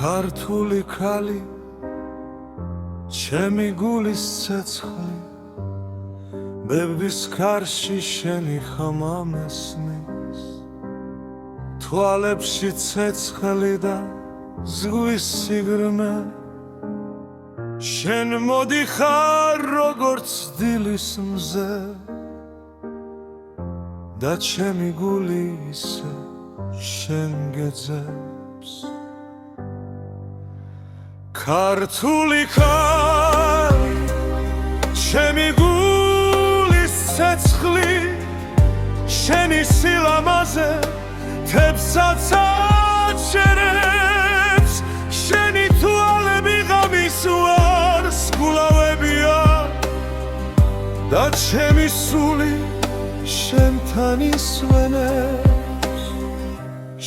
ქართული ქალი ჩემი გულის ცეცხლი ბებდის კარში შენი ხმა მესმის თვალებში ცეცხლი და ზღვის სიგრმე შენ მოდიხარ როგორც დილის მზე და ჩემი გული ისე შენ გეძებს ქართული ქალი ჩემი გულის ცეცხლი შენი სილამაზე თებსაც აჩერებს შენი თვალები ღამის ვარსკვლავებია და ჩემი სული შენთან ისვენებს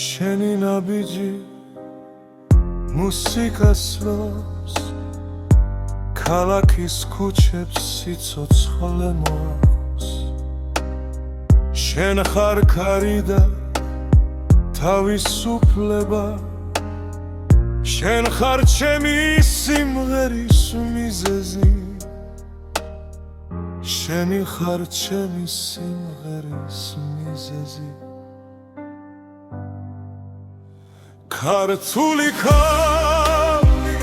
შენი ნაბიჯი მუსიკას ლობს ქალაქის ქუჩებს სიცოცხლე მოაქვს შენ ხარ ქარი და თავისუფლება შენ ხარ ჩემი სიმღერის მიზეზი შენი ხარ ჩემი სიმღერის მიზეზი ქართული ქალი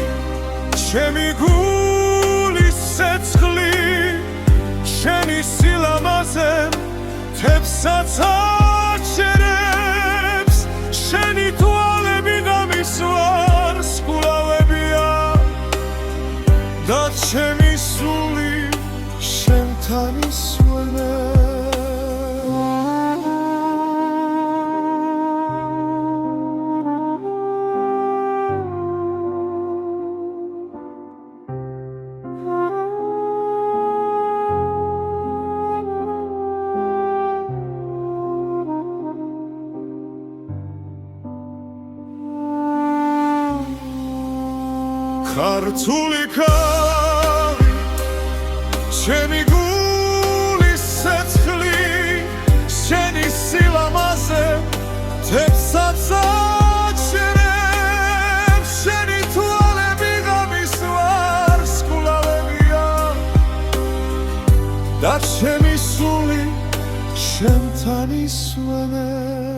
ჩემი გულის ცეცხლი შენი სილამაზე თებსაც აჩერებს შენი თვალები ღამის ვარსკვლავებია და ჩემი სული შენთან ისვენებს ქართული ქალი ჩემი გულის ცეცხლი შენი სილამაზე თებსაც აჩერებს შენი თვალები ღამის ვარსკვლავებია და ჩემი სული შენთან ისვენებს